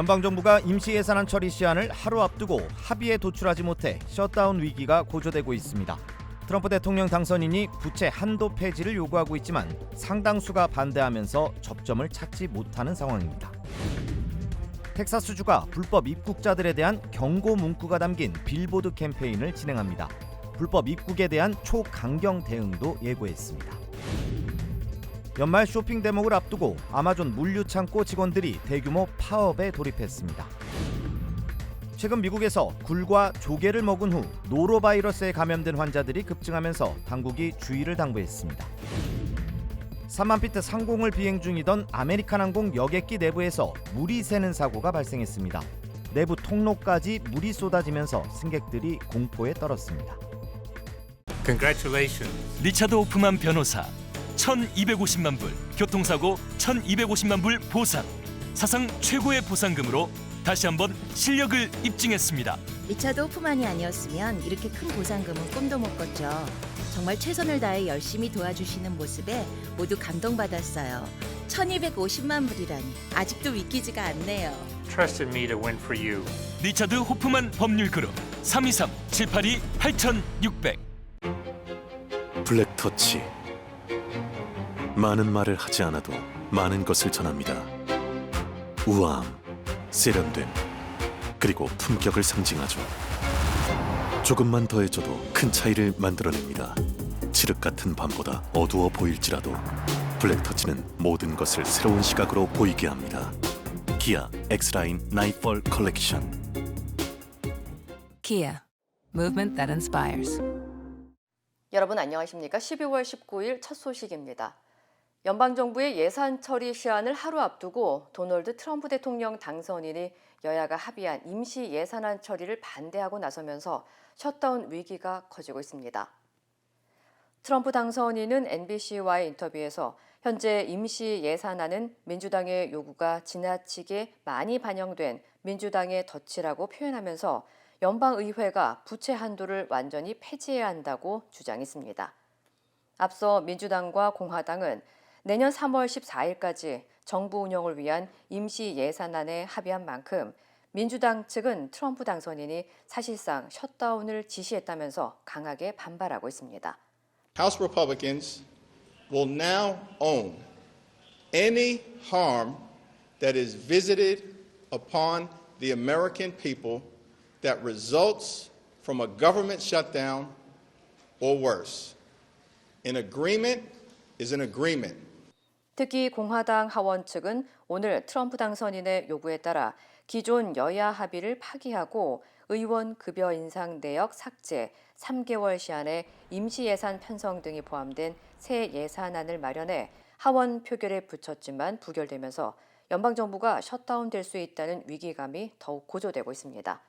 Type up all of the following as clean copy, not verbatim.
연방정부가 임시예산안 처리 시한을 하루 앞두고 합의에 도출하지 못해 셧다운 위기가 고조되고 있습니다. 트럼프 대통령 당선인이 부채 한도 폐지를 요구하고 있지만 상당수가 반대하면서 접점을 찾지 못하는 상황입니다. 텍사스주가 불법 입국자들에 대한 경고 문구가 담긴 빌보드 캠페인을 진행합니다. 불법 입국에 대한 초강경 대응도 예고했습니다. 연말 쇼핑 대목을 앞두고 아마존 물류창고 직원들이 대규모 파업에 돌입했습니다. 최근 미국에서 굴과 조개를 먹은 후 노로바이러스에 감염된 환자들이 급증하면서 당국이 주의를 당부했습니다. 3만 피트 상공을 비행 중이던 아메리칸 항공 여객기 내부에서 물이 새는 사고가 발생했습니다. 내부 통로까지 물이 쏟아지면서 승객들이 공포에 떨었습니다. Congratulations. 리차드 호프만 변호사 1,250만 불, 교통사고 1,250만 불 보상. 사상 최고의 보상금으로 다시 한번 실력을 입증했습니다. 리차드 호프만이 아니었으면 이렇게 큰 보상금은 꿈도 못 꿨죠. 정말 최선을 다해 열심히 도와주시는 모습에 모두 감동받았어요. 1,250만 불이라니 아직도 믿기지가 않네요. Trusted me to win for you. 리차드 호프만 법률그룹 323-782-8600. 블랙터치. 많은 말을 하지 않아도 많은 것을 전합니다. 우아함, 세련됨, 그리고 품격을 상징하죠. 조금만 더해줘도 큰 차이를 만들어냅니다. 칠흑 같은 밤보다 어두워 보일지라도 블랙터치는 모든 것을 새로운 시각으로 보이게 합니다. 기아 X라인 나이펄 컬렉션. Kia, movement that inspires. 여러분 안녕하십니까? 12월 19일 첫 소식입니다. 연방정부의 예산 처리 시한을 하루 앞두고 도널드 트럼프 대통령 당선인이 여야가 합의한 임시 예산안 처리를 반대하고 나서면서 셧다운 위기가 커지고 있습니다. 트럼프 당선인은 NBC와의 인터뷰에서 현재 임시 예산안은 민주당의 요구가 지나치게 많이 반영된 민주당의 덫이라고 표현하면서 연방의회가 부채 한도를 완전히 폐지해야 한다고 주장했습니다. 앞서 민주당과 공화당은 내년 3월 14일까지 정부 운영을 위한 임시 예산안에 합의한 만큼 민주당 측은 트럼프 당선인이 사실상 셧다운을 지시했다면서 강하게 반발하고 있습니다. House Republicans will now own any harm that is visited upon the American people that results from a government shutdown or worse. An agreement is an agreement. 특히 공화당 하원 측은 오늘 트럼프 당선인의 요구에 따라 기존 여야 합의를 파기하고 의원 급여 인상 내역 삭제, 3개월 시한의 임시 예산 편성 등이 포함된 새 예산안을 마련해 하원 표결에 붙였지만 부결되면서 연방정부가 셧다운될 수 있다는 위기감이 더욱 고조되고 있습니다.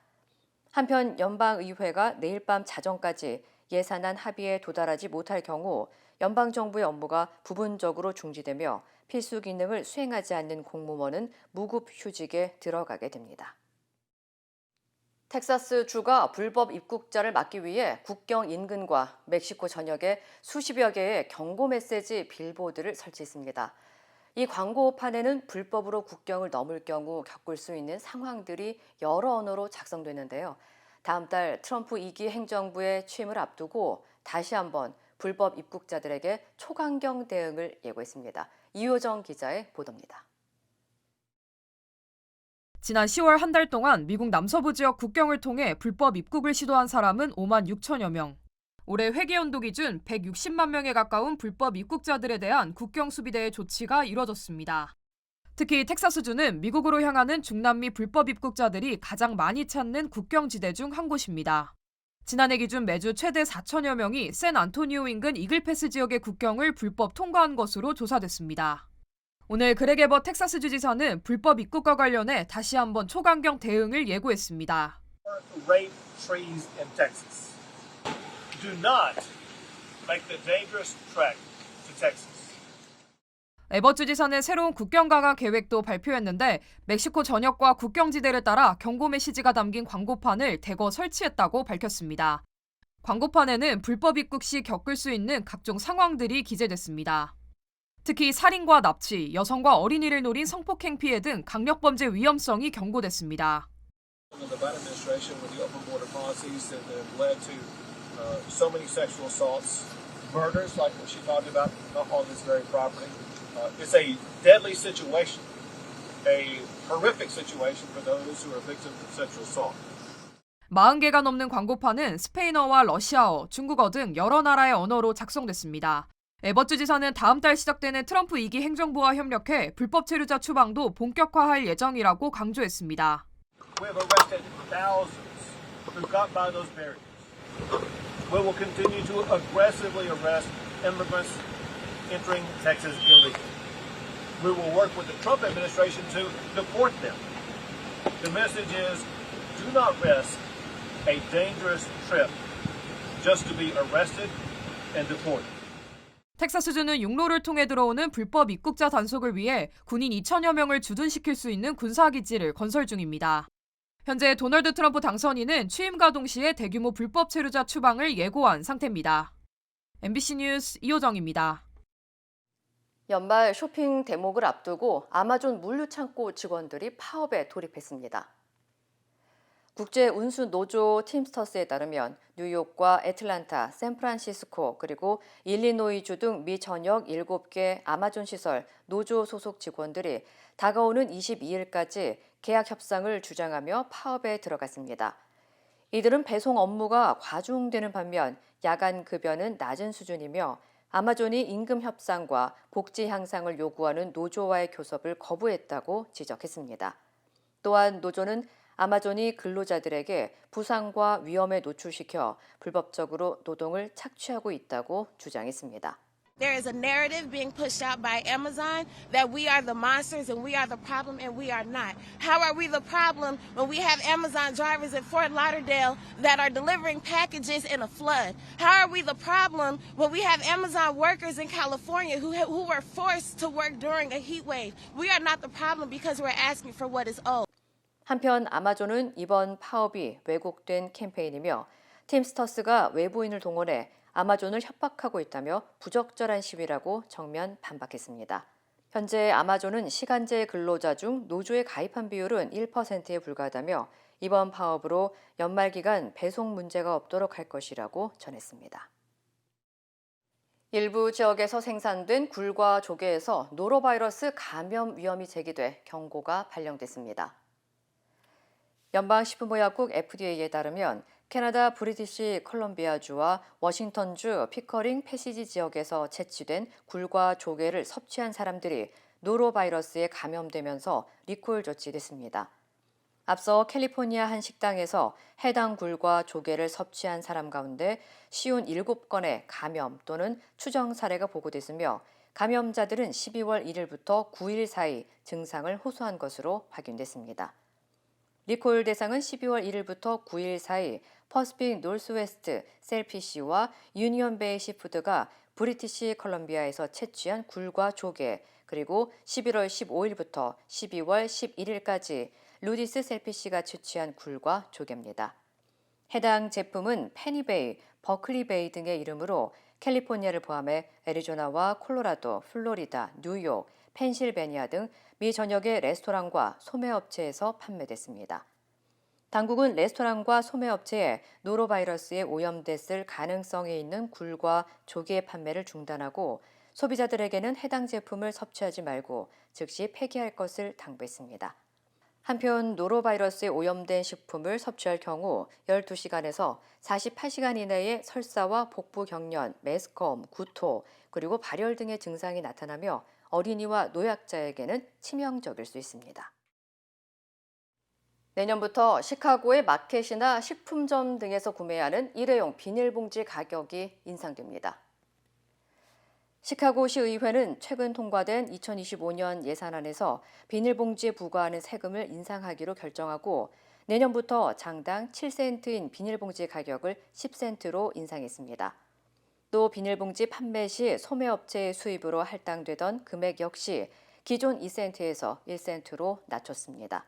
한편 연방의회가 내일 밤 자정까지 예산안 합의에 도달하지 못할 경우 연방정부의 업무가 부분적으로 중지되며 필수 기능을 수행하지 않는 공무원은 무급 휴직에 들어가게 됩니다. 텍사스주가 불법 입국자를 막기 위해 국경 인근과 멕시코 전역에 수십여 개의 경고 메시지 빌보드를 설치했습니다. 이 광고판에는 불법으로 국경을 넘을 경우 겪을 수 있는 상황들이 여러 언어로 작성되는데요. 다음 달 트럼프 2기 행정부의 취임을 앞두고 다시 한번 불법 입국자들에게 초강경 대응을 예고했습니다. 이효정 기자의 보도입니다. 지난 10월 한 달 동안 미국 남서부 지역 국경을 통해 불법 입국을 시도한 사람은 5만 6천여 명. 올해 회계연도 기준 160만 명에 가까운 불법 입국자들에 대한 국경 수비대의 조치가 이뤄졌습니다. 특히 텍사스주는 미국으로 향하는 중남미 불법 입국자들이 가장 많이 찾는 국경지대 중 한 곳입니다. 지난해 기준 매주 최대 4천여 명이 샌안토니오 인근 이글패스 지역의 국경을 불법 통과한 것으로 조사됐습니다. 오늘 그렉 에버 텍사스주 지사는 불법 입국과 관련해 다시 한번 초강경 대응을 예고했습니다. Rape trees in Texas. Do not make the dangerous trek to Texas. 에버츠 지사는 새로운 국경 강화 계획도 발표했는데 멕시코 전역과 국경지대를 따라 경고 메시지가 담긴 광고판을 대거 설치했다고 밝혔습니다. 광고판에는 불법 입국 시 겪을 수 있는 각종 상황들이 기재됐습니다. 특히 살인과 납치, 여성과 어린이를 노린 성폭행 피해 등 강력범죄 위험성이 경고됐습니다. The Biden administration with the open border policies that have led to so many sexual assaults, murders, like what she talked about, on this very property. It's a deadly situation, a horrific situation for those who are victims of sexual assault. 40개가 넘는 광고판은 스페인어와 러시아어, 중국어 등 여러 나라의 언어로 작성됐습니다. 에버츠 지사는 다음 달 시작되는 트럼프 2기 행정부와 협력해 불법 체류자 추방도 본격화할 예정이라고 강조했습니다. We have arrested thousands who got by those barriers. We will continue to aggressively arrest immigrants entering Texas illegally. We will work with the Trump administration to deport them. The message is, do not risk a dangerous trip just to be arrested and deported. 텍사스주는 육로를 통해 들어오는 불법 입국자 단속을 위해 군인 2천여 명을 주둔시킬 수 있는 군사기지를 건설 중입니다. 현재 도널드 트럼프 당선인은 취임과 동시에 대규모 불법 체류자 추방을 예고한 상태입니다. MBC 뉴스 이호정입니다. 연말 쇼핑 대목을 앞두고 아마존 물류창고 직원들이 파업에 돌입했습니다. 국제운수노조 팀스터스에 따르면 뉴욕과 애틀란타, 샌프란시스코 그리고 일리노이주 등 미 전역 7개 아마존 시설 노조 소속 직원들이 다가오는 22일까지 계약 협상을 주장하며 파업에 들어갔습니다. 이들은 배송 업무가 과중되는 반면 야간 급여는 낮은 수준이며 아마존이 임금 협상과 복지 향상을 요구하는 노조와의 교섭을 거부했다고 지적했습니다. 또한 노조는 아마존이 근로자들에게 부상과 위험에 노출시켜 불법적으로 노동을 착취하고 있다고 주장했습니다. There is a narrative being pushed out by Amazon that we are the monsters and we are the problem and we are not. How are we the problem when we have Amazon drivers at Fort Lauderdale that are delivering packages in a flood? How are we the problem when we have Amazon workers in California who were forced to work during a heat wave? We are not the problem because we're asking for what is owed. 한편 아마존은 이번 파업이 왜곡된 캠페인이며 팀스터스가 외부인을 동원해 아마존을 협박하고 있다며 부적절한 시위라고 정면 반박했습니다. 현재 아마존은 시간제 근로자 중 노조에 가입한 비율은 1%에 불과하다며 이번 파업으로 연말 기간 배송 문제가 없도록 할 것이라고 전했습니다. 일부 지역에서 생산된 굴과 조개에서 노로바이러스 감염 위험이 제기돼 경고가 발령됐습니다. 연방식품의약국 FDA에 따르면 캐나다 브리티시 컬럼비아주와 워싱턴주 피커링 패시지 지역에서 채취된 굴과 조개를 섭취한 사람들이 노로바이러스에 감염되면서 리콜 조치됐습니다. 앞서 캘리포니아 한 식당에서 해당 굴과 조개를 섭취한 사람 가운데 57건의 감염 또는 추정 사례가 보고됐으며 감염자들은 12월 1일부터 9일 사이 증상을 호소한 것으로 확인됐습니다. 리콜 대상은 12월 1일부터 9일 사이 퍼시픽 노스웨스트 셀피시와 유니언베이 시푸드가 브리티시 컬럼비아에서 채취한 굴과 조개, 그리고 11월 15일부터 12월 11일까지 루디스 셀피시가 채취한 굴과 조개입니다. 해당 제품은 페니베이, 버클리베이 등의 이름으로 캘리포니아를 포함해 애리조나와 콜로라도, 플로리다, 뉴욕, 펜실베니아 등 미 전역의 레스토랑과 소매업체에서 판매됐습니다. 당국은 레스토랑과 소매업체에 노로바이러스에 오염됐을 가능성이 있는 굴과 조개의 판매를 중단하고 소비자들에게는 해당 제품을 섭취하지 말고 즉시 폐기할 것을 당부했습니다. 한편 노로바이러스에 오염된 식품을 섭취할 경우 12시간에서 48시간 이내에 설사와 복부 경련, 메스꺼움, 구토, 그리고 발열 등의 증상이 나타나며 어린이와 노약자에게는 치명적일 수 있습니다. 내년부터 시카고의 마켓이나 식품점 등에서 구매하는 일회용 비닐봉지 가격이 인상됩니다. 시카고시 의회는 최근 통과된 2025년 예산안에서 비닐봉지에 부과하는 세금을 인상하기로 결정하고 내년부터 장당 7센트인 비닐봉지 가격을 10센트로 인상했습니다. 또 비닐봉지 판매 시 소매업체의 수입으로 할당되던 금액 역시 기존 2센트에서 1센트로 낮췄습니다.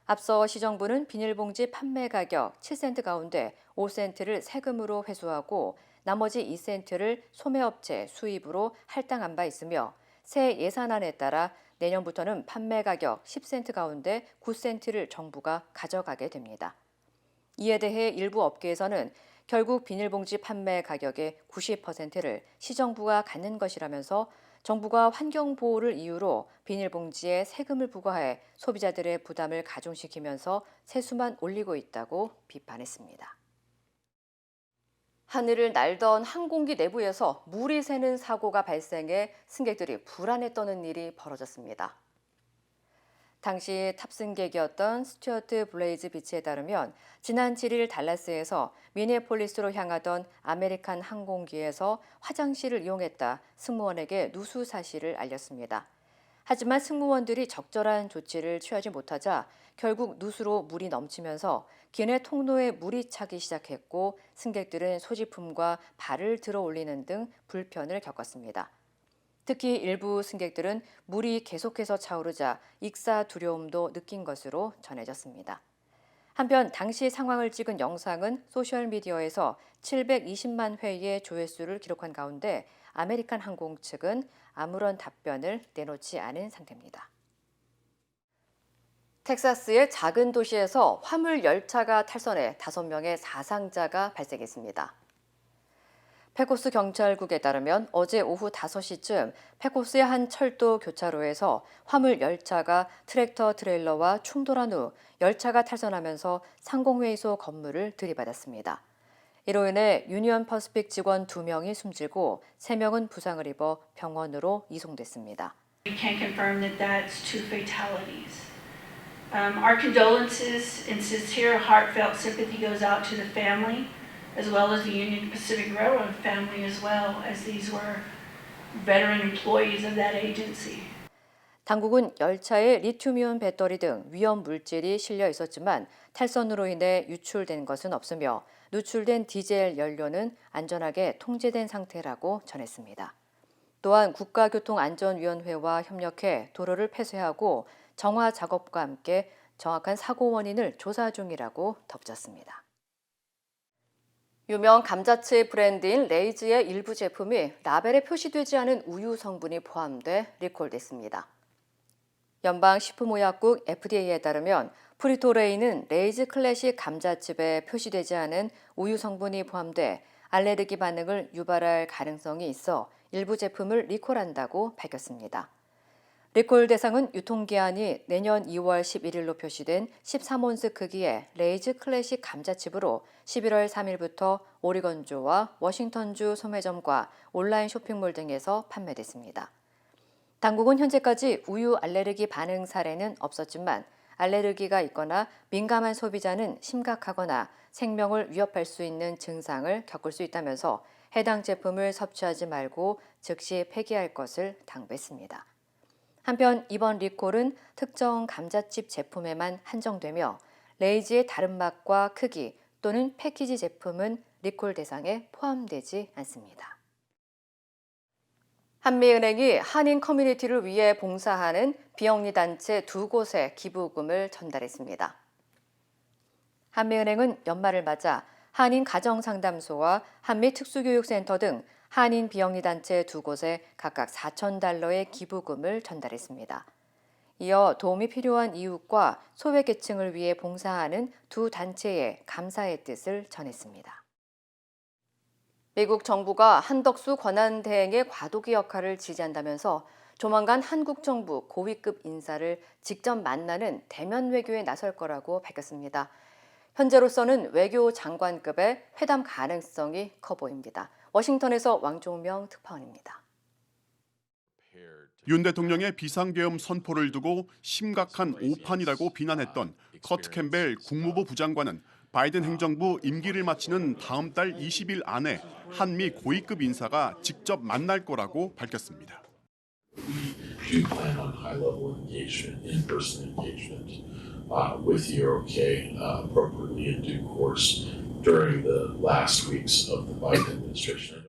앞서 시정부는 비닐봉지 판매 가격 7센트 가운데 5센트를 세금으로 회수하고 나머지 2센트를 소매업체 수입으로 할당한 바 있으며 새 예산안에 따라 내년부터는 판매 가격 10센트 가운데 9센트를 정부가 가져가게 됩니다. 이에 대해 일부 업계에서는 결국 비닐봉지 판매 가격의 90%를 시정부가 갖는 것이라면서 정부가 환경보호를 이유로 비닐봉지에 세금을 부과해 소비자들의 부담을 가중시키면서 세수만 올리고 있다고 비판했습니다. 하늘을 날던 항공기 내부에서 물이 새는 사고가 발생해 승객들이 불안에 떠는 일이 벌어졌습니다. 당시 탑승객이었던 스튜어트 블레이즈 비치에 따르면 지난 7일 달라스에서 미네폴리스로 향하던 아메리칸 항공기에서 화장실을 이용했다 승무원에게 누수 사실을 알렸습니다. 하지만 승무원들이 적절한 조치를 취하지 못하자 결국 누수로 물이 넘치면서 기내 통로에 물이 차기 시작했고 승객들은 소지품과 발을 들어 올리는 등 불편을 겪었습니다. 특히 일부 승객들은 물이 계속해서 차오르자 익사 두려움도 느낀 것으로 전해졌습니다. 한편 당시 상황을 찍은 영상은 소셜미디어에서 720만 회의 조회수를 기록한 가운데 아메리칸 항공 측은 아무런 답변을 내놓지 않은 상태입니다. 텍사스의 작은 도시에서 화물 열차가 탈선해 5명의 사상자가 발생했습니다. 페코스 경찰국에 따르면 어제 오후 5시쯤 페코스의 한 철도 교차로에서 화물 열차가 트랙터 트레일러와 충돌한 후 열차가 탈선하면서 상공회의소 건물을 들이받았습니다. 이로 인해 유니언 퍼시픽 직원 2명이 숨지고 3명은 부상을 입어 병원으로 이송됐습니다. We can confirm that that's 2 fatalities. Our condolences and sincere heartfelt sympathy goes out to the family, as well as the Union Pacific Railroad family as well, as these were veteran employees of that agency. 당국은 열차에 리튬이온 배터리 등 위험 물질이 실려 있었지만 탈선으로 인해 유출된 것은 없으며 누출된 디젤 연료는 안전하게 통제된 상태라고 전했습니다. 또한 국가교통안전위원회와 협력해 도로를 폐쇄하고 정화 작업과 함께 정확한 사고 원인을 조사 중이라고 덧붙였습니다. 유명 감자채 브랜드인 레이즈의 일부 제품이 라벨에 표시되지 않은 우유 성분이 포함돼 리콜됐습니다. 연방식품의약국 FDA에 따르면 프리토레이는 레이즈 클래식 감자칩에 표시되지 않은 우유 성분이 포함돼 알레르기 반응을 유발할 가능성이 있어 일부 제품을 리콜한다고 밝혔습니다. 리콜 대상은 유통기한이 내년 2월 11일로 표시된 13온스 크기의 레이즈 클래식 감자칩으로 11월 3일부터 오리건주와 워싱턴주 소매점과 온라인 쇼핑몰 등에서 판매됐습니다. 당국은 현재까지 우유 알레르기 반응 사례는 없었지만 알레르기가 있거나 민감한 소비자는 심각하거나 생명을 위협할 수 있는 증상을 겪을 수 있다면서 해당 제품을 섭취하지 말고 즉시 폐기할 것을 당부했습니다. 한편 이번 리콜은 특정 감자칩 제품에만 한정되며 레이즈의 다른 맛과 크기 또는 패키지 제품은 리콜 대상에 포함되지 않습니다. 한미은행이 한인 커뮤니티를 위해 봉사하는 비영리 단체 2곳에 기부금을 전달했습니다. 한미은행은 연말을 맞아 한인 가정상담소와 한미특수교육센터 등 한인 비영리 단체 2곳에 각각 $4,000의 기부금을 전달했습니다. 이어 도움이 필요한 이웃과 소외계층을 위해 봉사하는 두 단체에 감사의 뜻을 전했습니다. 미국 정부가 한덕수 권한대행의 과도기 역할을 지지한다면서 조만간 한국 정부 고위급 인사를 직접 만나는 대면 외교에 나설 거라고 밝혔습니다. 현재로서는 외교 장관급의 회담 가능성이 커 보입니다. 워싱턴에서 왕종명 특파원입니다. 윤 대통령의 비상계엄 선포를 두고 심각한 오판이라고 비난했던 커트 캠벨 국무부 부장관은 바이든 행정부 임기를 마치는 다음 달 20일 안에 한미 고위급 인사가 직접 만날 거라고 밝혔습니다. We do plan on high-level engagement, in-person engagement, with your OK appropriately in due course during the last weeks of the Biden administration.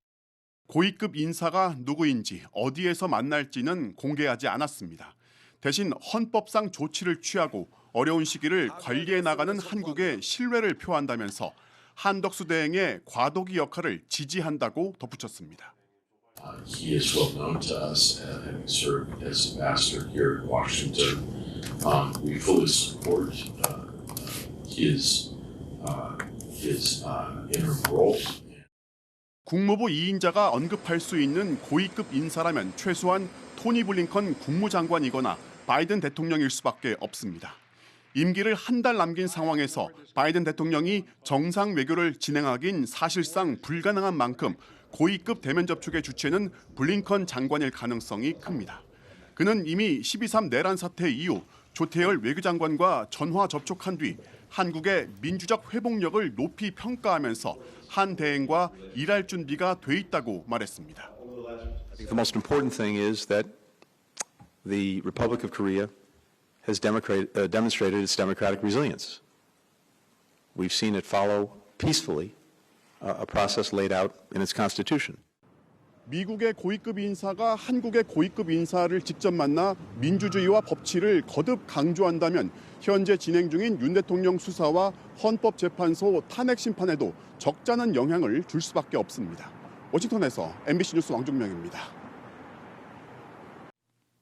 고위급 인사가 누구인지 어디에서 만날지는 공개하지 않았습니다. 대신 헌법상 조치를 취하고 어려운 시기를 관리해 나가는 한국의 신뢰를 표한다면서 한덕수 대행의 과도기 역할을 지지한다고 덧붙였습니다. He is well known to us, having served as ambassador here in Washington. We fully support his interim role. 국무부 2인자가 언급할 수 있는 고위급 인사라면 최소한 토니 블링컨 국무장관이거나 바이든 대통령일 수밖에 없습니다. 임기를 한 달 남긴 상황에서 바이든 대통령이 정상 외교를 진행하긴 사실상 불가능한 만큼 고위급 대면 접촉의 주체는 블링컨 장관일 가능성이 큽니다. 그는 이미 12.3 내란 사태 이후 조태열 외교장관과 전화 접촉한 뒤 한국의 민주적 회복력을 높이 평가하면서 한 대행과 일할 준비가 돼 있다고 말했습니다. The most important thing is that the Republic of Korea has demonstrated its democratic resilience. We've seen it follow peacefully a process laid out in its constitution. 미국의 고위급 인사가 한국의 고위급 인사를 직접 만나 민주주의와 법치를 거듭 강조한다면 현재 진행 중인 윤 대통령 수사와 헌법재판소 탄핵 심판에도 적잖은 영향을 줄 수밖에 없습니다. 워싱턴에서 MBC 뉴스 왕종명입니다.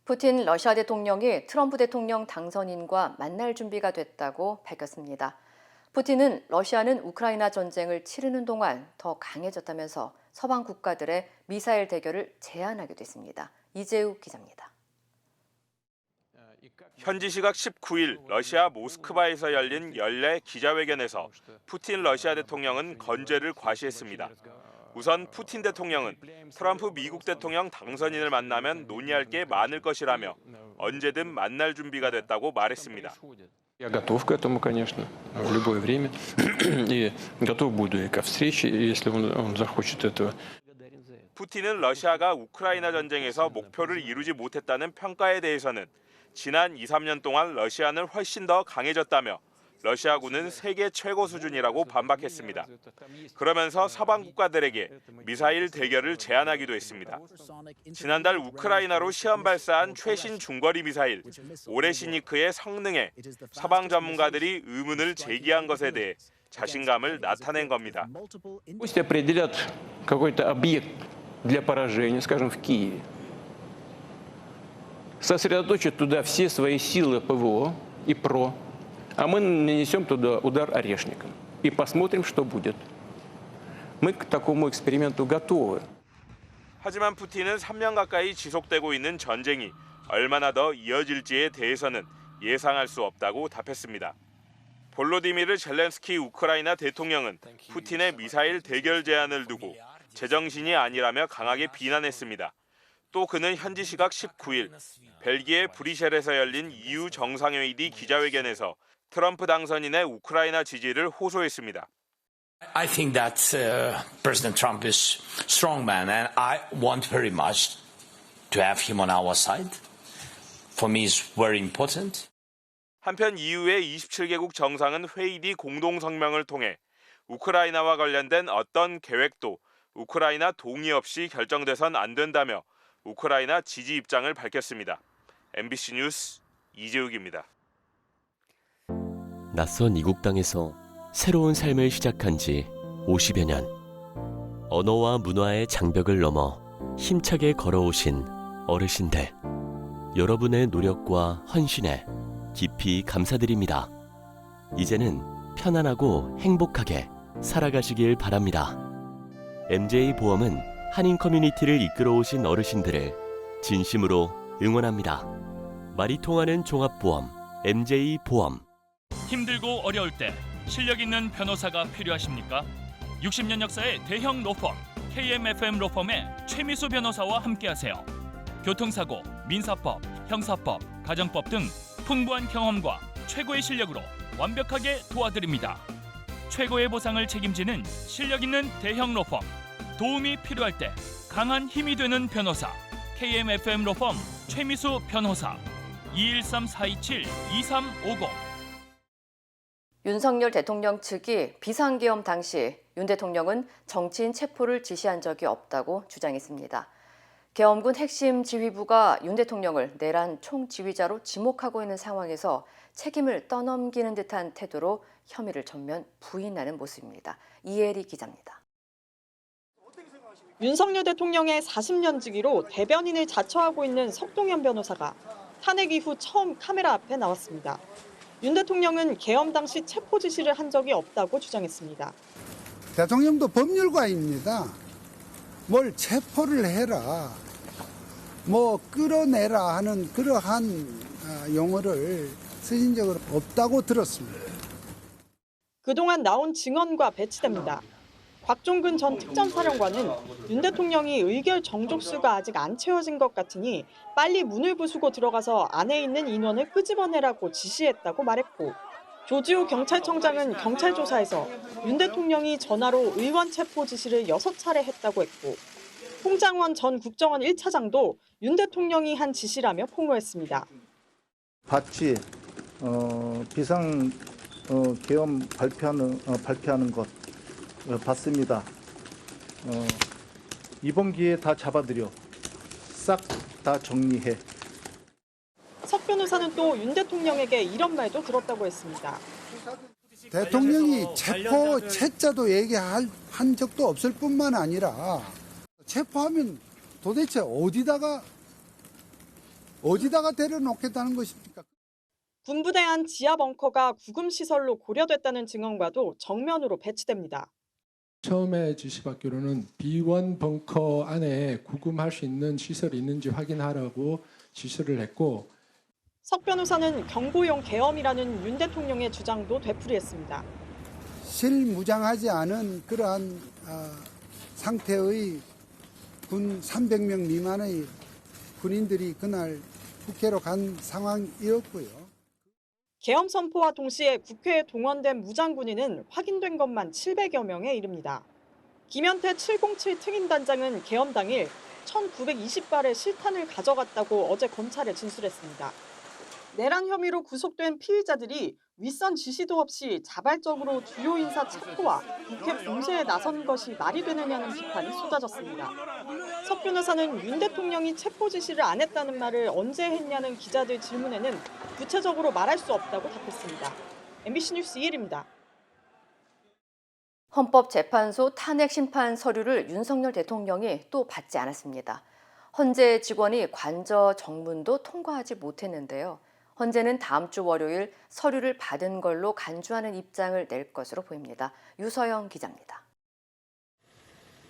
푸틴 러시아 대통령이 트럼프 대통령 당선인과 만날 준비가 됐다고 밝혔습니다. 푸틴은 러시아는 우크라이나 전쟁을 치르는 동안 더 강해졌다면서 서방 국가들의 미사일 대결을 제안하기도 했습니다. 이재우 기자입니다. 현지 시각 19일 러시아 모스크바에서 열린 연례 기자회견에서 푸틴 러시아 대통령은 건재를 과시했습니다. 우선 푸틴 대통령은 트럼프 미국 대통령 당선인을 만나면 논의할 게 많을 것이라며 언제든 만날 준비가 됐다고 말했습니다. Я готов к этому, конечно, в любое время. И готов буду и ко встрече, если он захочет этого. 푸틴은 러시아가 우크라이나 전쟁에서 목표를 이루지 못했다는 평가에 대해서는 지난 2, 3년 동안 러시아는 훨씬 더 강해졌다며 러시아군은 세계 최고 수준이라고 반박했습니다. 그러면서 서방 국가들에게 미사일 대결을 제안하기도 했습니다. 지난달 우크라이나로 시험 발사한 최신 중거리 미사일 오레시니크의 성능에 서방 전문가들이 의문을 제기한 것에 대해 자신감을 나타낸 겁니다. Пусть определят какой-то объект для поражения, скажем, в Киеве. Сосредоточат туда все свои силы ПВО и ПРО. А мы нанесем туда удар орешником и посмотрим, что будет. Мы к такому эксперименту готовы. 하지만 푸틴은 3년 가까이 지속되고 있는 전쟁이 얼마나 더 이어질지에 대해서는 예상할 수 없다고 답했습니다. 볼로디미르 젤렌스키 우크라이나 대통령은 푸틴의 미사일 대결 제안을 두고 제정신이 아니라며 강하게 비난했습니다. 또 그는 현지 시각 19일 벨기에 브뤼셀에서 열린 EU 정상회의 뒤 기자회견에서 트럼프 당선인의 우크라이나 지지를 호소했습니다. I think that President Trump is a strong man and I want very much to have him on our side. For me it's very important. 한편 EU의 27개국 정상은 회의 뒤 공동 성명을 통해 우크라이나와 관련된 어떤 계획도 우크라이나 동의 없이 결정돼선 안 된다며 우크라이나 지지 입장을 밝혔습니다. MBC 뉴스 이재욱입니다. 낯선 이국 땅에서 새로운 삶을 시작한 지 50여 년. 언어와 문화의 장벽을 넘어 힘차게 걸어오신 어르신들. 여러분의 노력과 헌신에 깊이 감사드립니다. 이제는 편안하고 행복하게 살아가시길 바랍니다. MJ보험은 한인 커뮤니티를 이끌어오신 어르신들을 진심으로 응원합니다. 말이 통하는 종합보험 MJ보험. 힘들고 어려울 때 실력 있는 변호사가 필요하십니까? 60년 역사의 대형 로펌 KMFM 로펌의 최미수 변호사와 함께하세요. 교통사고, 민사법, 형사법, 가정법 등 풍부한 경험과 최고의 실력으로 완벽하게 도와드립니다. 최고의 보상을 책임지는 실력 있는 대형 로펌. 도움이 필요할 때 강한 힘이 되는 변호사 KMFM 로펌 최미수 변호사 213-427-2350. 윤석열 대통령 측이 비상계엄 당시 윤 대통령은 정치인 체포를 지시한 적이 없다고 주장했습니다. 계엄군 핵심 지휘부가 윤 대통령을 내란 총지휘자로 지목하고 있는 상황에서 책임을 떠넘기는 듯한 태도로 혐의를 전면 부인하는 모습입니다. 이혜리 기자입니다. 윤석열 대통령의 40년 지기로 대변인을 자처하고 있는 석동현 변호사가 탄핵 이후 처음 카메라 앞에 나왔습니다. 윤 대통령은 계엄 당시 체포 지시를 한 적이 없다고 주장했습니다. 대통령도 법률가입니다. 뭘 체포를 해라, 뭐 끌어내라 하는 그러한 용어를 쓰신 적은 없다고 들었습니다. 그동안 나온 증언과 배치됩니다. 곽종근 전 특전사령관은 윤 대통령이 의결 정족수가 아직 안 채워진 것 같으니 빨리 문을 부수고 들어가서 안에 있는 인원을 끄집어내라고 지시했다고 말했고, 조지호 경찰청장은 경찰 조사에서 윤 대통령이 전화로 의원 체포 지시를 6차례 했다고 했고, 홍장원 전 국정원 1차장도 윤 대통령이 한 지시라며 폭로했습니다. 봤지, 비상 계엄 발표하는 것 봤습니다. 이번 기회에 다 잡아들여 싹 다 정리해. 석 변호사는 또 윤 대통령에게 이런 말도 들었다고 했습니다. 대통령이 체포 채자도 얘기한 적도 없을 뿐만 아니라 체포하면 도대체 어디다가 데려놓겠다는 것입니까? 군부대 안 지하 벙커가 구금시설로 고려됐다는 증언과도 정면으로 배치됩니다. 처음에 지시받기로는 B1 벙커 안에 구금할 수 있는 시설이 있는지 확인하라고 지시를 했고, 석 변호사는 경고용 계엄이라는 윤 대통령의 주장도 되풀이했습니다. 실무장하지 않은 그러한 상태의 군 300명 미만의 군인들이 그날 국회로 간 상황이었고요. 계엄 선포와 동시에 국회에 동원된 무장군인은 확인된 것만 700여 명에 이릅니다. 김현태 707 특임단장은 계엄 당일 1920발의 실탄을 가져갔다고 어제 검찰에 진술했습니다. 내란 혐의로 구속된 피의자들이 윗선 지시도 없이 자발적으로 주요 인사 체포와 국회 봉쇄에 나선 것이 말이 되느냐는 비판이 쏟아졌습니다. 석 변호사는 윤 대통령이 체포 지시를 안 했다는 말을 언제 했냐는 기자들 질문에는 구체적으로 말할 수 없다고 답했습니다. MBC 뉴스 이혜리입니다. 헌법재판소 탄핵 심판 서류를 윤석열 대통령이 또 받지 않았습니다. 헌재 직원이 관저 정문도 통과하지 못했는데요. 헌재는 다음 주 월요일 서류를 받은 걸로 간주하는 입장을 낼 것으로 보입니다. 유서영 기자입니다.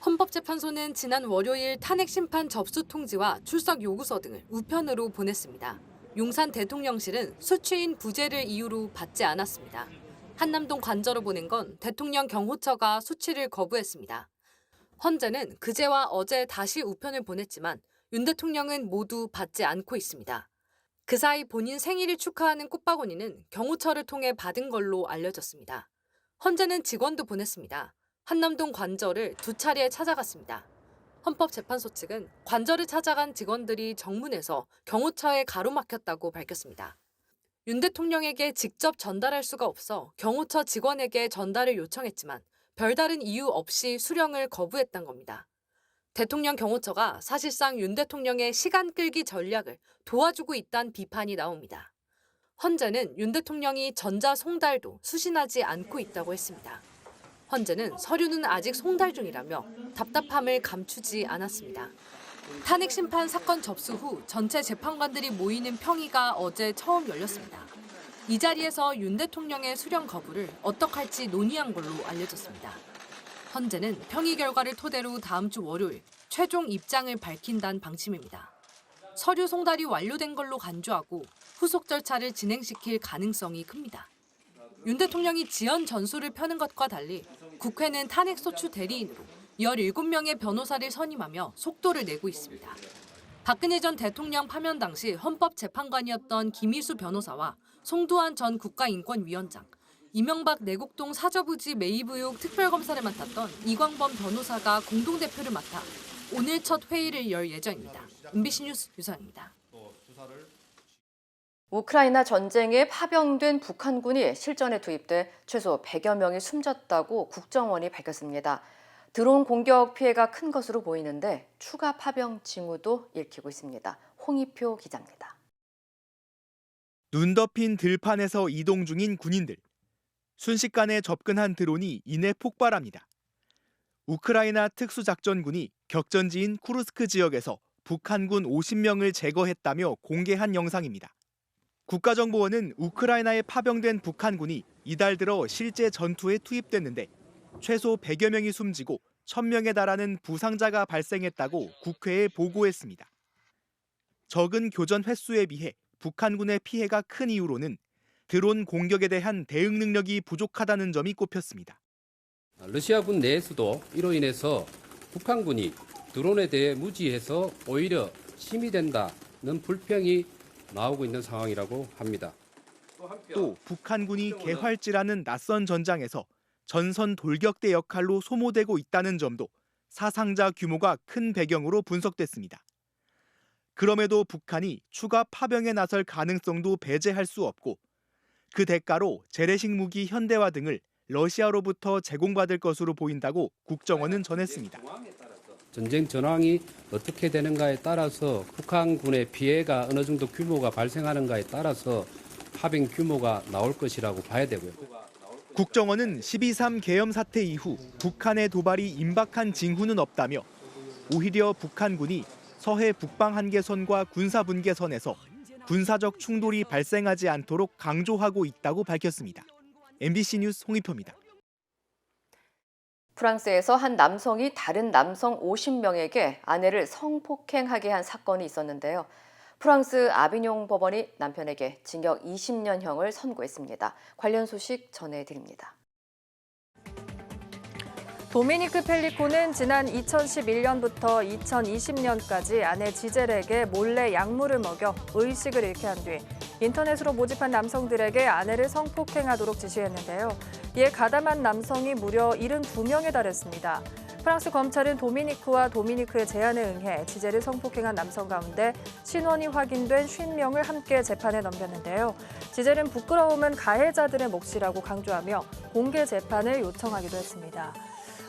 헌법재판소는 지난 월요일 탄핵 심판 접수 통지와 출석 요구서 등을 우편으로 보냈습니다. 용산 대통령실은 수취인 부재를 이유로 받지 않았습니다. 한남동 관저로 보낸 건 대통령 경호처가 수취를 거부했습니다. 헌재는 그제와 어제 다시 우편을 보냈지만 윤 대통령은 모두 받지 않고 있습니다. 그 사이 본인 생일을 축하하는 꽃바구니는 경호처를 통해 받은 걸로 알려졌습니다. 헌재는 직원도 보냈습니다. 한남동 관저를 2차례 찾아갔습니다. 헌법재판소 측은 관저를 찾아간 직원들이 정문에서 경호처에 가로막혔다고 밝혔습니다. 윤 대통령에게 직접 전달할 수가 없어 경호처 직원에게 전달을 요청했지만 별다른 이유 없이 수령을 거부했던 겁니다. 대통령 경호처가 사실상 윤 대통령의 시간 끌기 전략을 도와주고 있다는 비판이 나옵니다. 헌재는 윤 대통령이 전자 송달도 수신하지 않고 있다고 했습니다. 헌재는 서류는 아직 송달 중이라며 답답함을 감추지 않았습니다. 탄핵 심판 사건 접수 후 전체 재판관들이 모이는 평의가 어제 처음 열렸습니다. 이 자리에서 윤 대통령의 수령 거부를 어떻게 할지 논의한 걸로 알려졌습니다. 헌재는 평의 결과를 토대로 다음 주 월요일 최종 입장을 밝힌다는 방침입니다. 서류 송달이 완료된 걸로 간주하고 후속 절차를 진행시킬 가능성이 큽니다. 윤 대통령이 지연 전술을 펴는 것과 달리 국회는 탄핵소추 대리인으로 17명의 변호사를 선임하며 속도를 내고 있습니다. 박근혜 전 대통령 파면 당시 헌법재판관이었던 김희수 변호사와 송두환 전 국가인권위원장, 이명박 내곡동 사저부지 매입 의혹 특별검사를 맡았던 이광범 변호사가 공동대표를 맡아 오늘 첫 회의를 열 예정입니다. MBC 뉴스 유서입니다. 우크라이나 전쟁에 파병된 북한군이 실전에 투입돼 최소 100여 명이 숨졌다고 국정원이 밝혔습니다. 드론 공격 피해가 큰 것으로 보이는데 추가 파병 징후도 읽히고 있습니다. 홍희표 기자입니다. 눈 덮인 들판에서 이동 중인 군인들. 순식간에 접근한 드론이 이내 폭발합니다. 우크라이나 특수작전군이 격전지인 쿠르스크 지역에서 북한군 50명을 제거했다며 공개한 영상입니다. 국가정보원은 우크라이나에 파병된 북한군이 이달 들어 실제 전투에 투입됐는데 최소 100여 명이 숨지고 1000명에 달하는 부상자가 발생했다고 국회에 보고했습니다. 적은 교전 횟수에 비해 북한군의 피해가 큰 이유로는 드론 공격에 대한 대응 능력이 부족하다는 점이 꼽혔습니다. 러시아군 내에서도 이로 인해서 북한군이 드론에 대해 무지해서 오히려 힘이 된다는 불평이 나오고 있는 상황이라고 합니다. 또 북한군이 개활지라는 낯선 전장에서 전선 돌격대 역할로 소모되고 있다는 점도 사상자 규모가 큰 배경으로 분석됐습니다. 그럼에도 북한이 추가 파병에 나설 가능성도 배제할 수 없고 그 대가로 재래식 무기 현대화 등을 러시아로부터 제공받을 것으로 보인다고 국정원은 전했습니다. 전쟁 전황이 어떻게 되는가에 따라서 북한군의 피해가 어느 정도 규모가 발생하는가에 따라서 파병 규모가 나올 것이라고 봐야 되고요. 국정원은 12.3 계엄 사태 이후 북한의 도발이 임박한 징후는 없다며 오히려 북한군이 서해 북방 한계선과 군사 분계선에서 군사적 충돌이 발생하지 않도록 강조하고 있다고 밝혔습니다. MBC 뉴스 홍익표입니다. 프랑스에서 한 남성이 다른 남성 50명에게 아내를 성폭행하게 한 사건이 있었는데요. 프랑스 아비뇽 법원이 남편에게 징역 20년형을 선고했습니다. 관련 소식 전해드립니다. 도미니크 펠리코는 지난 2011년부터 2020년까지 아내 지젤에게 몰래 약물을 먹여 의식을 잃게 한 뒤 인터넷으로 모집한 남성들에게 아내를 성폭행하도록 지시했는데요. 이에 가담한 남성이 무려 72명에 달했습니다. 프랑스 검찰은 도미니크와 도미니크의 제안에 응해 지젤을 성폭행한 남성 가운데 신원이 확인된 50명을 함께 재판에 넘겼는데요. 지젤은 부끄러움은 가해자들의 몫이라고 강조하며 공개 재판을 요청하기도 했습니다.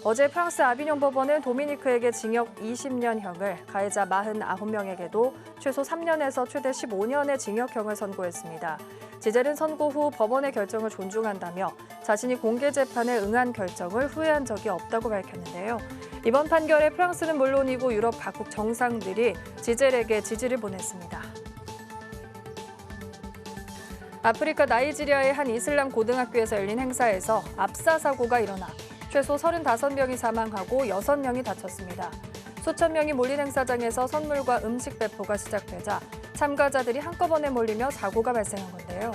어제 프랑스 아비뇽 법원은 도미니크에게 징역 20년형을, 가해자 49명에게도 최소 3년에서 최대 15년의 징역형을 선고했습니다. 지젤은 선고 후 법원의 결정을 존중한다며 자신이 공개 재판에 응한 결정을 후회한 적이 없다고 밝혔는데요. 이번 판결에 프랑스는 물론이고 유럽 각국 정상들이 지젤에게 지지를 보냈습니다. 아프리카 나이지리아의 한 이슬람 고등학교에서 열린 행사에서 압사 사고가 일어나 최소 35명이 사망하고 6명이 다쳤습니다. 수천 명이 몰린 행사장에서 선물과 음식 배포가 시작되자 참가자들이 한꺼번에 몰리며 사고가 발생한 건데요.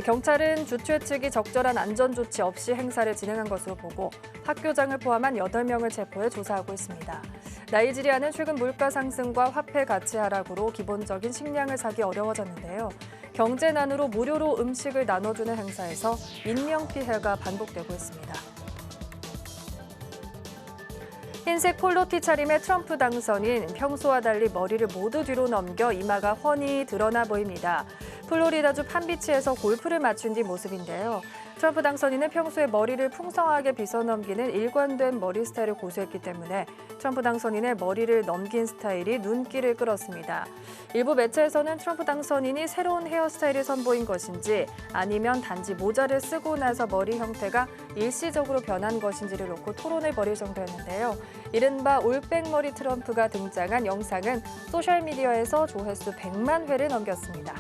경찰은 주최 측이 적절한 안전 조치 없이 행사를 진행한 것으로 보고 학교장을 포함한 8명을 체포해 조사하고 있습니다. 나이지리아는 최근 물가 상승과 화폐 가치 하락으로 기본적인 식량을 사기 어려워졌는데요. 경제난으로 무료로 음식을 나눠주는 행사에서 인명피해가 반복되고 있습니다. 흰색 폴로티 차림의 트럼프 당선인 평소와 달리 머리를 모두 뒤로 넘겨 이마가 훤히 드러나 보입니다. 플로리다주 판비치에서 골프를 맞춘 뒤 모습인데요. 트럼프 당선인은 평소에 머리를 풍성하게 빗어넘기는 일관된 머리 스타일을 고수했기 때문에 트럼프 당선인의 머리를 넘긴 스타일이 눈길을 끌었습니다. 일부 매체에서는 트럼프 당선인이 새로운 헤어스타일을 선보인 것인지 아니면 단지 모자를 쓰고 나서 머리 형태가 일시적으로 변한 것인지를 놓고 토론을 벌일 정도였는데요. 이른바 올백머리 트럼프가 등장한 영상은 소셜미디어에서 조회수 100만 회를 넘겼습니다.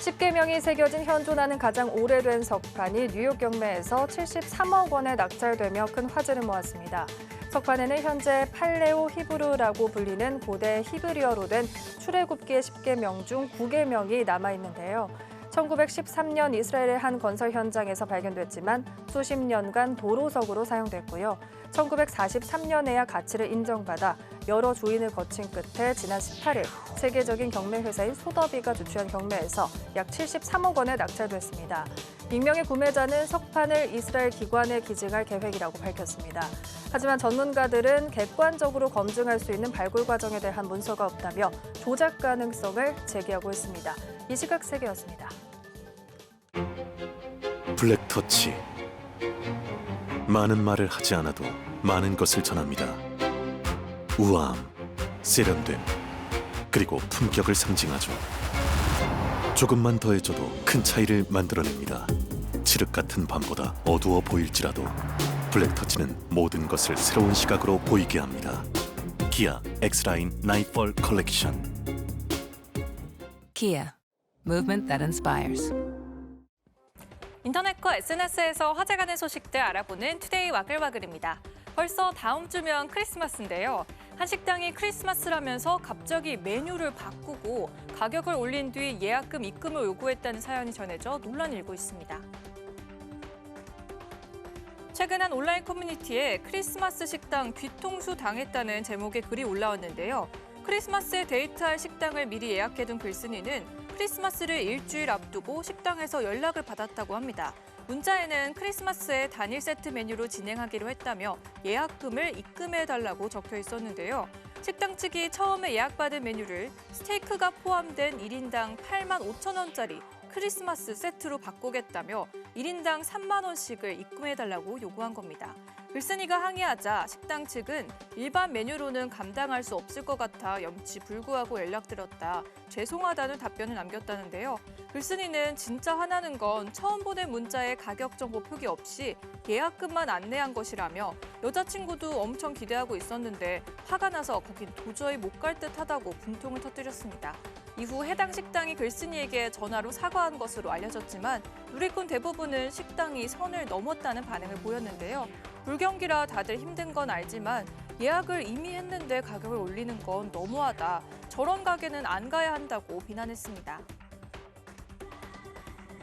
10계명이 새겨진 현존하는 가장 오래된 석판이 뉴욕 경매에서 73억 원에 낙찰되며 큰 화제를 모았습니다. 석판에는 현재 팔레오 히브루라고 불리는 고대 히브리어로 된 출애굽기의 10계명 중 9계명이 남아있는데요. 1913년 이스라엘의 한 건설 현장에서 발견됐지만 수십 년간 도로석으로 사용됐고요. 1943년에야 가치를 인정받아 여러 주인을 거친 끝에 지난 18일 세계적인 경매 회사인 소더비가 주최한 경매에서 약 73억 원에 낙찰됐습니다. 익명의 구매자는 석판을 이스라엘 기관에 기증할 계획이라고 밝혔습니다. 하지만 전문가들은 객관적으로 검증할 수 있는 발굴 과정에 대한 문서가 없다며 조작 가능성을 제기하고 있습니다. 이 시각 세계였습니다. 블랙터치. 많은 말을 하지 않아도 많은 것을 전합니다. 우아함, 세련됨, 그리고 품격을 상징하죠. 조금만 더해줘도 큰 차이를 만들어냅니다. 칠흑 같은 밤보다 어두워 보일지라도 블랙터치는 모든 것을 새로운 시각으로 보이게 합니다. 기아 X라인 나이트폴 컬렉션. Kia, movement that inspires. 인터넷과 SNS에서 화제가 된 소식들 알아보는 투데이 와글와글입니다. 벌써 다음 주면 크리스마스인데요. 한 식당이 크리스마스라면서 갑자기 메뉴를 바꾸고 가격을 올린 뒤 예약금 입금을 요구했다는 사연이 전해져 논란이 일고 있습니다. 최근 한 온라인 커뮤니티에 크리스마스 식당 뒤통수 당했다는 제목의 글이 올라왔는데요. 크리스마스에 데이트할 식당을 미리 예약해둔 글쓴이는 크리스마스를 일주일 앞두고 식당에서 연락을 받았다고 합니다. 문자에는 크리스마스에 단일 세트 메뉴로 진행하기로 했다며 예약금을 입금해달라고 적혀 있었는데요. 식당 측이 처음에 예약받은 메뉴를 스테이크가 포함된 1인당 85,000원짜리 크리스마스 세트로 바꾸겠다며 1인당 3만 원씩을 입금해달라고 요구한 겁니다. 글쓴이가 항의하자 식당 측은 일반 메뉴로는 감당할 수 없을 것 같아 염치불구하고 연락드렸다. 죄송하다는 답변을 남겼다는데요. 글쓴이는 진짜 화나는 건 처음 보낸 문자에 가격 정보 표기 없이 예약금만 안내한 것이라며 여자친구도 엄청 기대하고 있었는데 화가 나서 거긴 도저히 못 갈 듯하다고 분통을 터뜨렸습니다. 이후 해당 식당이 글쓴이에게 전화로 사과한 것으로 알려졌지만 누리꾼 대부분은 식당이 선을 넘었다는 반응을 보였는데요. 불경기라 다들 힘든 건 알지만 예약을 이미 했는데 가격을 올리는 건 너무하다. 저런 가게는 안 가야 한다고 비난했습니다.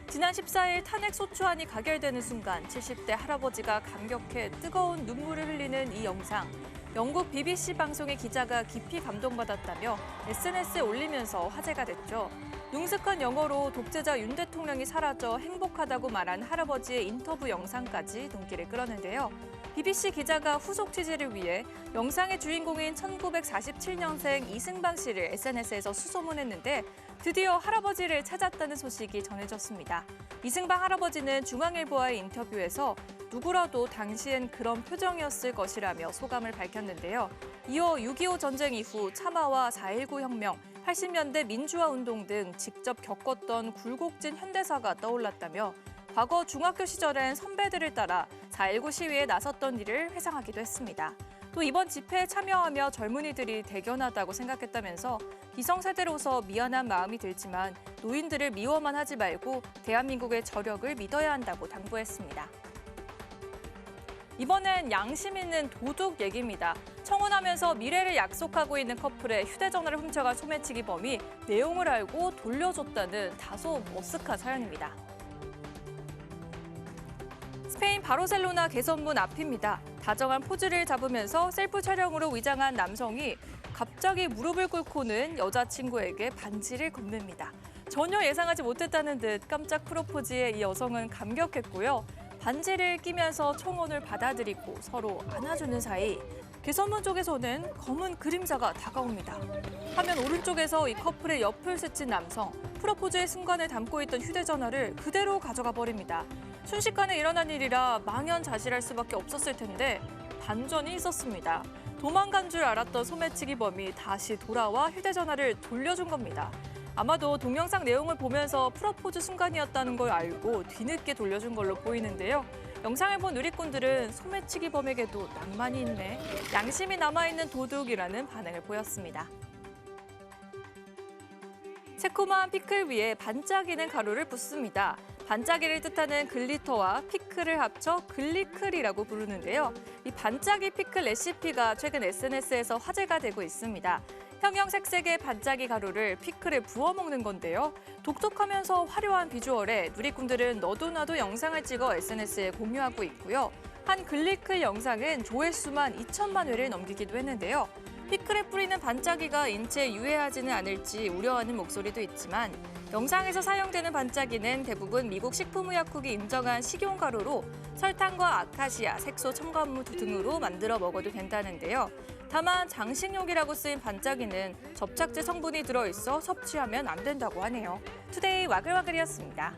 지난 14일 탄핵 소추안이 가결되는 순간 70대 할아버지가 감격해 뜨거운 눈물을 흘리는 이 영상. 영국 BBC 방송의 기자가 깊이 감동받았다며 SNS에 올리면서 화제가 됐죠. 능숙한 영어로 독재자 윤 대통령이 사라져 행복하다고 말한 할아버지의 인터뷰 영상까지 눈길을 끌었는데요. BBC 기자가 후속 취재를 위해 영상의 주인공인 1947년생 이승방 씨를 SNS에서 수소문했는데 드디어 할아버지를 찾았다는 소식이 전해졌습니다. 이승방 할아버지는 중앙일보와의 인터뷰에서 누구라도 당시엔 그런 표정이었을 것이라며 소감을 밝혔는데요. 이어 6.25 전쟁 이후 참화와 4.19 혁명, 80년대 민주화 운동 등 직접 겪었던 굴곡진 현대사가 떠올랐다며 과거 중학교 시절엔 선배들을 따라 4.19 시위에 나섰던 일을 회상하기도 했습니다. 또 이번 집회에 참여하며 젊은이들이 대견하다고 생각했다면서 기성세대로서 미안한 마음이 들지만 노인들을 미워만 하지 말고 대한민국의 저력을 믿어야 한다고 당부했습니다. 이번엔 양심 있는 도둑 얘기입니다. 청혼하면서 미래를 약속하고 있는 커플의 휴대전화를 훔쳐간 소매치기범이 내용을 알고 돌려줬다는 다소 머쓱한 사연입니다. 스페인 바르셀로나 개선문 앞입니다. 다정한 포즈를 잡으면서 셀프 촬영으로 위장한 남성이 갑자기 무릎을 꿇고는 여자친구에게 반지를 건넵니다. 전혀 예상하지 못했다는 듯 깜짝 프로포즈에 이 여성은 감격했고요. 반지를 끼면서 청혼을 받아들이고 서로 안아주는 사이 개선문 쪽에서는 검은 그림자가 다가옵니다. 화면 오른쪽에서 이 커플의 옆을 스친 남성, 프로포즈의 순간을 담고 있던 휴대전화를 그대로 가져가 버립니다. 순식간에 일어난 일이라 망연자실할 수밖에 없었을 텐데 반전이 있었습니다. 도망간 줄 알았던 소매치기범이 다시 돌아와 휴대전화를 돌려준 겁니다. 아마도 동영상 내용을 보면서 프로포즈 순간이었다는 걸 알고 뒤늦게 돌려준 걸로 보이는데요. 영상을 본 누리꾼들은 소매치기범에게도 낭만이 있네, 양심이 남아있는 도둑이라는 반응을 보였습니다. 새콤한 피클 위에 반짝이는 가루를 붓습니다. 반짝이를 뜻하는 글리터와 피클을 합쳐 글리클이라고 부르는데요. 이 반짝이 피클 레시피가 최근 SNS에서 화제가 되고 있습니다. 형형색색의 반짝이 가루를 피클에 부어 먹는 건데요. 독특하면서 화려한 비주얼에 누리꾼들은 너도나도 영상을 찍어 SNS에 공유하고 있고요. 한 글리클 영상은 조회수만 2천만 회를 넘기기도 했는데요. 피클에 뿌리는 반짝이가 인체에 유해하지는 않을지 우려하는 목소리도 있지만 영상에서 사용되는 반짝이는 대부분 미국 식품의약국이 인정한 식용가루로 설탕과 아카시아, 색소, 첨가물 등으로 만들어 먹어도 된다는데요. 다만 장식용이라고 쓰인 반짝이는 접착제 성분이 들어있어 섭취하면 안 된다고 하네요. 투데이 와글와글이었습니다.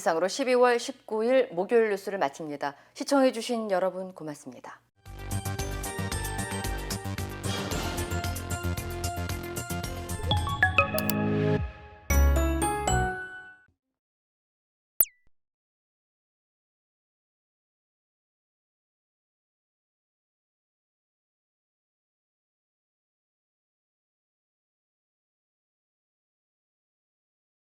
이상으로 12월 19일 목요일 뉴스를 마칩니다. 시청해주신 여러분 고맙습니다.